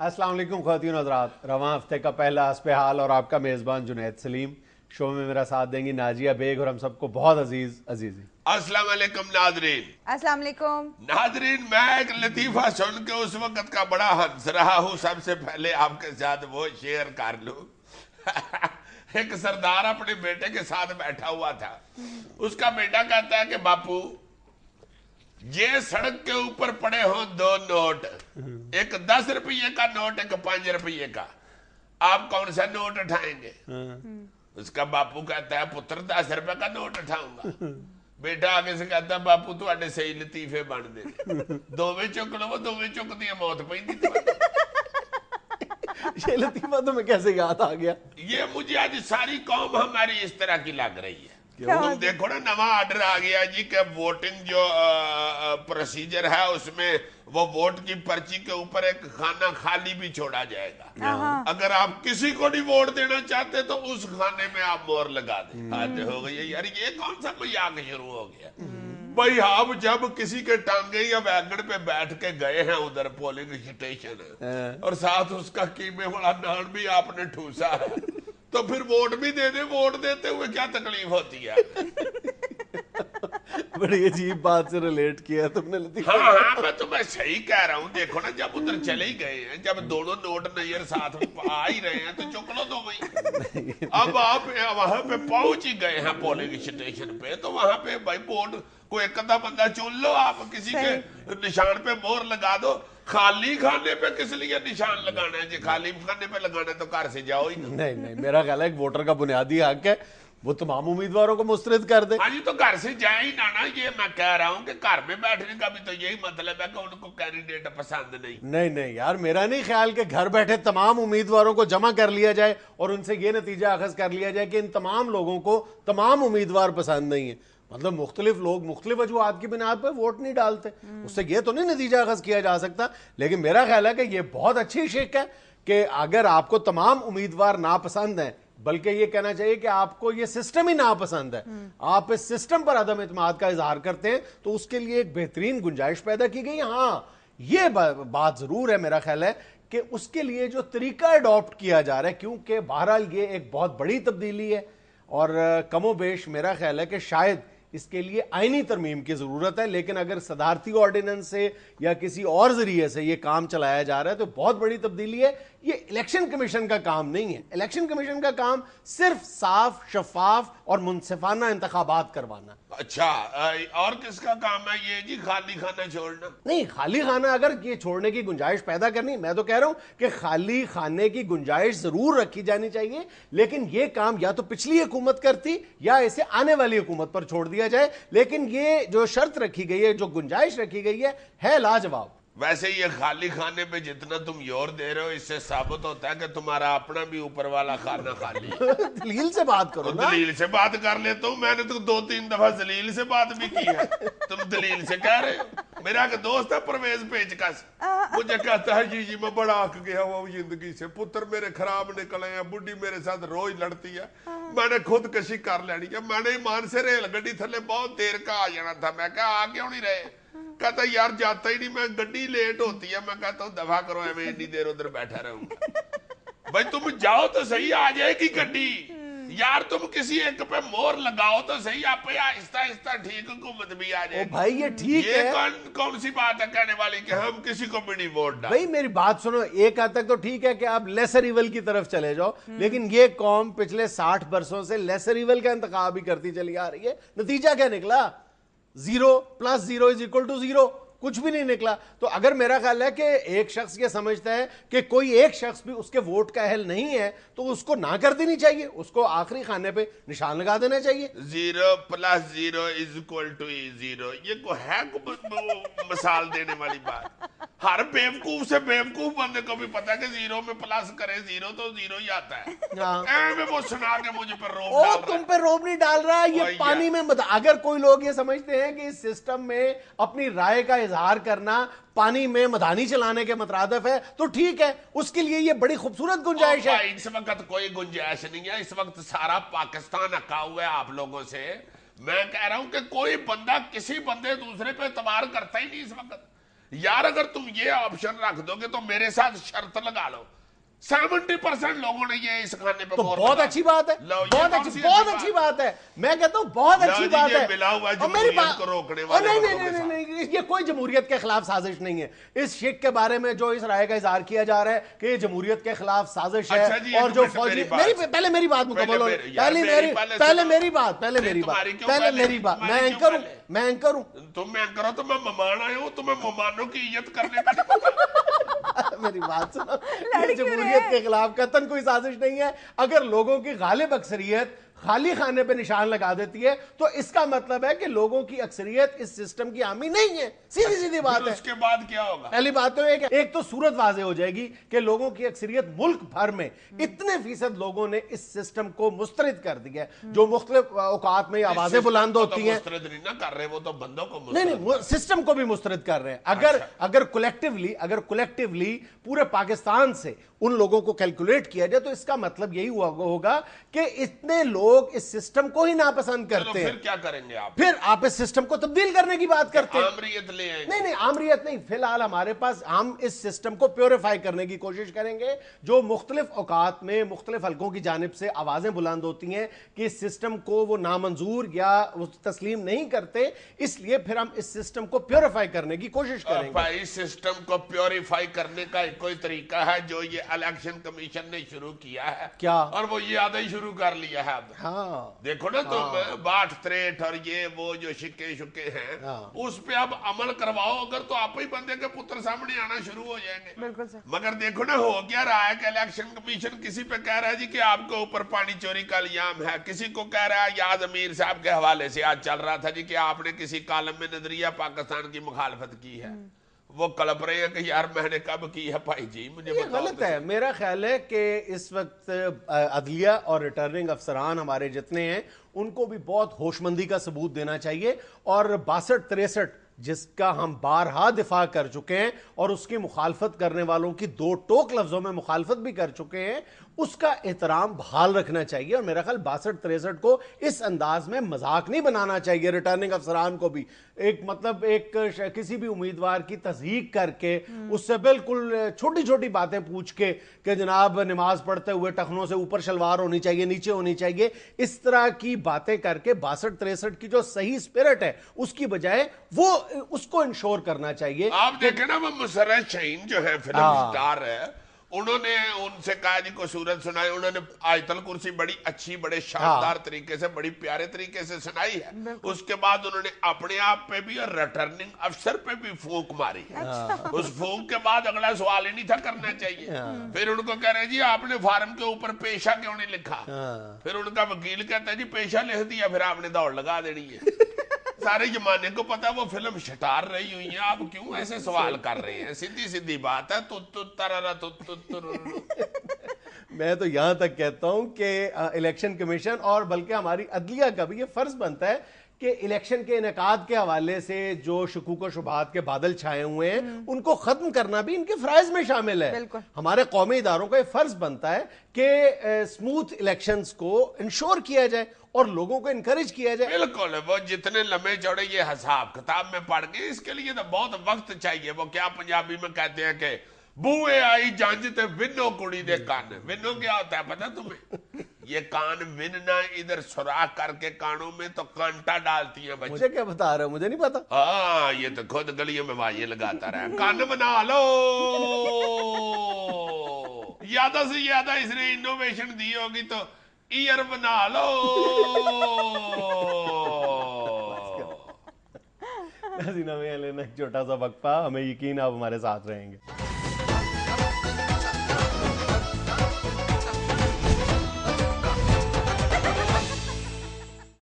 अस्सलाम वालेकुम ख़वातीन हज़रात, रवां हफ्ते का पहला हस्बे हाल और आपका मेज़बान जुनैद सलीम। शो में मेरा साथ देंगी नाजिया बेग और हम सबको बहुत अजीज़ी। अस्सलाम वालेकुम नादरीन। अस्सलाम वालेकुम नादरीन, मैं एक लतीफ़ा सुन के उस वक्त का बड़ा हंस रहा हूँ। सबसे पहले आपके साथ वो शेयर कर लूँ। एक सरदार अपने बेटे के साथ बैठा हुआ था। उसका बेटा कहता है कि बापू, ये सड़क के ऊपर पड़े हो दो नोट, एक 10 रुपये का नोट, एक 5 रुपये का, आप कौन सा नोट उठाएंगे? उसका बापू कहता है पुत्र 10 रुपए का नोट उठाऊंगा। बेटा आगे से कहता बापू तुहाडे सही लतीफे बनते ने, दोवें चुक लो, दोवें चुकदी मौत पैंदी। ये लतीफा तुम्हें कैसे याद आ गया? ये मुझे आज सारी कौम हमारी इस तरह की लग रही है। तुम देखो ना, नवा ऑर्डर आ गया जी कि वोटिंग जो प्रोसीजर है उसमें वो वोट की पर्ची के ऊपर एक खाना खाली भी छोड़ा जाएगा। अगर आप किसी को नहीं वोट देना चाहते तो उस खाने में आप मोहर लगा दें। आज हो गई यार, ये कौन सा मजाक शुरू हो गया भाई? आप जब किसी के टांगे या वैगन पे बैठ के गए हैं उधर पोलिंग स्टेशन और साथ उसका कीमे वाला नान भी आपने ठूसा है, तो फिर वोट भी दे दे। वोट देते हुए क्या तकलीफ होती है? बड़ी अजीब बात से रिलेट किया तुमने लतीफा। हाँ, मैं तुम्हें सही कह रहा हूँ। देखो ना, जब उधर चले ही गए हैं, जब दोनों नोट नजर साथ में आ ही रहे हैं तो चुक लो दो भाई। अब आप वहां पे पहुंच ही गए हैं पोलिंग स्टेशन पे, तो वहां पे भाई वोट को एक अद्धा बंदा चुन लो, आप किसी के निशान पे मोहर लगा दो। खाली खाने पे किस लिए निशान लगाना है जी? खाली खाने पे लगाना है तो घर से जाओ ही नहीं, मेरा ख्याल है वोटर का बुनियादी हक है वो तमाम उम्मीदवारों को मुस्तरद कर दे। हाँ जी, तो घर से जाए ही ना। ये मैं कह रहा हूँ कि घर में बैठने का भी तो यही मतलब है कि उनको कैंडिडेट पसंद नहीं यार, मेरा नहीं ख्याल कि घर बैठे तमाम उम्मीदवारों को जमा कर लिया जाए और उनसे ये नतीजा अखज कर लिया जाए कि इन तमाम लोगों को तमाम उम्मीदवार पसंद नहीं है। मतलब मुख्तलिफ लोग मुख्तलिफ वजूहात की बिना पर वोट नहीं डालते, उससे ये तो नहीं नतीजा अखज किया जा सकता। लेकिन मेरा ख्याल है कि ये बहुत अच्छी शिक है कि अगर आपको तमाम उम्मीदवार नापसंद हैं, बल्कि ये कहना चाहिए कि आपको ये सिस्टम ही नापसंद है, आप इस सिस्टम पर अदम इत्मीनाद का इजहार करते हैं, तो उसके लिए एक बेहतरीन गुंजाइश पैदा की गई। हाँ, ये बात जरूर है मेरा ख्याल है कि उसके लिए जो तरीका अडॉप्ट किया जा रहा है, क्योंकि बहरहाल ये एक बहुत बड़ी तब्दीली है और कमोबेश मेरा ख्याल है कि शायद इसके लिए आईनी तरमीम की जरूरत है। लेकिन अगर सदारती ऑर्डिनेंस से या किसी और जरिए से यह काम चलाया जा रहा है तो बहुत बड़ी तब्दीली है। ये इलेक्शन कमीशन का काम नहीं है। इलेक्शन कमीशन का काम सिर्फ साफ, शफाफ और मुनसिफाना इंतखाबात करवाना। अच्छा, और किसका काम है ये जी? खाली खाना छोड़ना? नहीं, खाली खाना अगर ये छोड़ने की गुंजाइश पैदा करनी, मैं तो कह रहा हूं कि खाली खाने की गुंजाइश जरूर रखी जानी चाहिए, लेकिन ये काम या तो पिछली हुकूमत करती या इसे आने वाली हुकूमत पर छोड़ दिया जाए। लेकिन ये जो शर्त रखी गई है, जो गुंजाइश रखी गई है लाजवाब। वैसे ये खाली खाने पे जितना तुम जोर दे रहे हो, इससे साबित होता है कि तुम्हारा अपना भी ऊपर वाला खाना खाली है। दलील से बात करो ना। दलील से बात कर लेता हूँ। मैंने तो 2-3 दफा दलील से बात भी की है, तुम दलील से कह रहे हो। मेरा एक दोस्त है परवेज पेचकस, मुझे कहता है जी मैं बड़ा अक गया वो जिंदगी से, पुत्र मेरे खराब निकले हैं, बुढ़ी मेरे साथ रोज लड़ती है, मैंने खुदकशी कर लेनी है। मैंने ईमान से रेल गड्डी थले बहुत देर का आ जाना था। मैं कहा आ क्यों नहीं रहे? कहता यार जाता ही नहीं, मैं गड्डी लेट होती है। मैं कहता हूँ दफा करो, मैं इतनी देर उधर बैठा रहूंगा। भाई तुम जाओ तो सही, आ जाएगी गड्डी यार। तुम किसी एक पे मोहर लगाओ तो सही, आप आहिस्ता आहिस्ता ठीक हुकूमत भी आ जाएगी। भाई ये ठीक है। कौन सी बात है कहने वाली कि हम किसी को भी नहीं वोट डाल? भाई मेरी बात सुनो, एक हद तक तो ठीक है कि आप लेसर इवल की तरफ चले जाओ, लेकिन ये कौम पिछले 60 बरसों से लेसर इवल का इंतखाब ही करती चली आ रही है। नतीजा क्या निकला? 0 + 0 = 0, कुछ भी नहीं निकला। तो अगर मेरा ख्याल है कि एक शख्स ये समझता है कि कोई एक शख्स भी उसके वोट का अहल नहीं है तो उसको ना कर देनी चाहिए, उसको आखिरी खाने पे निशान लगा देना चाहिए। 0 + 0 = 0, ये को है मिसाल देने वाली बात? हर बेवकूफ से बेवकूफ बंदे को भी पता है कि 0 में प्लस करे 0 तो 0 ही आता है। वो सुना के मुझे पर रोब डाल रहा है। तुम पे रोब नहीं डाल रहा, ये पानी में मत। अगर कोई लोग ये समझते हैं कि इस सिस्टम में अपनी राय का इजहार करना पानी में मदानी चलाने के मतरादफ है तो ठीक है, उसके लिए ये बड़ी खूबसूरत गुंजाइश है। इस वक्त कोई गुंजाइश नहीं है। इस वक्त सारा पाकिस्तान अका हुआ है आप लोगों से। मैं कह रहा हूं कि कोई बंदा किसी बंदे दूसरे पे एतबार करता ही नहीं इस वक्त। यार अगर तुम ये ऑप्शन रख दोगे तो मेरे साथ शर्त लगा लो, 70% लोगों ने ये इस खाने पे तो बहुत अच्छी बात है, बहुत अच्छी बात है। मैं कहता हूं बहुत अच्छी बात है। और मेरी बात को रोकने वाले नहीं, ये कोई जमहूरियत के खिलाफ साजिश नहीं है। इस शेख के बारे में जो इस राय का इजहार किया जा रहा है कि ये जमहूरियत के खिलाफ साजिश है, और जो फौजी, पहले मेरी बात मुकम्मल हो, पहले मेरी बात मैं एंकर हूं, तुम एंकर हो तो मैं मेहमान आया हूं, तुम्हें मेहमानों की इज्जत करने का नहीं पता। मेरी बात सुनो, जमहूरियत के खिलाफ कतन कोई साजिश नहीं है। अगर लोगों की गालिब अक्सरियत खाली खाने पे निशान लगा देती है तो इसका मतलब है कि लोगों की अक्सरियत इस सिस्टम की हामी नहीं है। सीधी सीधी बात है। उसके बाद क्या होगा? पहली बात तो एक तो सूरत वाज़ेह हो जाएगी कि लोगों की अक्सरियत मुल्क भर में इतने फीसद लोगों ने इस सिस्टम को मुस्तरद कर दिया है। जो मुख्तलिफ औकात में आवाजें बुलंद होती हैं, मुस्तरद नहीं ना कर रहे, वो तो बंदों को नहीं, सिस्टम को भी मुस्तरद कर रहे हैं। अगर कलेक्टिवली पूरे पाकिस्तान से उन लोगों को कैलकुलेट किया जाए तो इसका मतलब यही होगा कि इतने लोग इस सिस्टम को ही नापसंद करते हैं। फिर क्या करेंगे आप? फिर आप इस सिस्टम को तब्दील करने की बात करते हैं। आमरीयत ले आएंगे? नहीं, आमरीयत नहीं। फिलहाल हमारे पास, हम इस सिस्टम को प्योरीफाई करने की कोशिश करेंगे। जो मुख्तलिफ औकात में मुख्तलिफ हल्कों की जानिब से आवाजें बुलंद होती हैं कि इस सिस्टम को वो नामंजूर या तस्लीम नहीं करते, इसलिए फिर हम इस सिस्टम को प्योरीफाई करने की कोशिश करेंगे। इस सिस्टम को प्योरीफाई करने का एक कोई तरीका है जो ये इलेक्शन कमीशन ने शुरू किया है क्या? और वो ये आधा ही शुरू कर लिया है अब। हाँ, देखो ना तुम, बाट त्रेट और ये वो जो शिक्के शुक्के हैं, उस पे अब अमल करवाओ, अगर तो आप ही बंदे के पुत्र सामने आना शुरू हो जाएंगे। बिल्कुल सर। मगर देखो ना हो क्या रहा है कि इलेक्शन कमीशन किसी पे कह रहा है जी कि आपके ऊपर पानी चोरी का इल्जाम है, किसी को कह रहा है, याद अमीर साहब के हवाले से आज चल रहा था जी कि आपने किसी कालम में नजरिया पाकिस्तान की मुखालफत की है। वो कलप रहे हैं कि यार मैंने कब की है भाई जी, मुझे ये गलत है। मेरा ख्याल है कि इस वक्त अदलिया और रिटर्निंग अफसरान हमारे जितने हैं उनको भी बहुत होशमंदी का सबूत देना चाहिए, और 62-63 जिसका हम बारहा दिफा कर चुके हैं और उसकी मुखालफत करने वालों की दो टोक लफ्जों में मुखालफत भी कर चुके हैं, उसका एहतराम बहाल रखना चाहिए। और मेरा ख्याल 62-63 को इस अंदाज में मजाक नहीं बनाना चाहिए। रिटर्निंग अफसरान को भी किसी भी उम्मीदवार की तस्दीक करके उससे बिल्कुल छोटी छोटी बातें पूछ के कि जनाब नमाज पढ़ते हुए टखनों से ऊपर शलवार होनी चाहिए, नीचे होनी चाहिए, इस तरह की बातें करके 62-63 की जो सही स्पिरिट है उसकी बजाय वो उसको इंश्योर करना चाहिए। आप देखें ना, वो मुसर्रत शहीन जो है फिल्म स्टार है, उन्होंने उनसे कहा जी को सूरत सुनाई, उन्होंने आयतल कुर्सी बड़ी अच्छी, बड़े शानदार तरीके से, बड़ी प्यारे तरीके से सुनाई है। उसके बाद उन्होंने अपने आप पे भी और रिटर्निंग अफसर पे भी फूंक मारी है। उस फूंक के बाद अगला सवाल ही नहीं था करना चाहिए। फिर उनको कह रहे जी आपने फार्म के ऊपर पेशा क्यों नहीं लिखा? फिर उनका वकील कहता है जी पेशा लिख दिया, फिर आपने दौड़ लगा देनी है। सारे जमाने को पता वो फिल्म शटार रही हुई है, आप क्यों ऐसे सवाल कर रहे हैं? सीधी सीधी बात है। मैं तो यहां तक कहता हूं कि इलेक्शन कमीशन और बल्कि हमारी अदलिया का भी ये फर्ज बनता है कि इलेक्शन के इनेकाद के हवाले से जो शकूक व शुबहात के बादल छाए हुए हैं उनको खत्म करना भी इनके फराइज में शामिल है। हमारे कौमी इदारों का फर्ज बनता है कि स्मूथ इलेक्शंस को इंश्योर किया जाए और लोगों को इनकरेज किया जाए। बिल्कुल, वो जितने लंबे चौड़े ये हिसाब किताब में पढ़ गए, इसके लिए तो बहुत वक्त चाहिए। वो क्या पंजाबी में कहते हैं कि बूए आई जंज ते विनो कुड़ी दे कान। विनो क्या होता है पता तुम्हें? ये कान विनना, इधर सुराख करके कानों में तो कांटा डालती है बच्चे। मुझे क्या बता रहे हो? मुझे नहीं पता। हाँ, ये तो खुद गलियों में वाजे लगाता रहा। कान बना लो। ज्यादा से ज्यादा इसने इनोवेशन दी होगी तो ईयर बना लो। हसीना में लेना एक छोटा सा वक्फा, हमें यकीन आप हमारे साथ रहेंगे।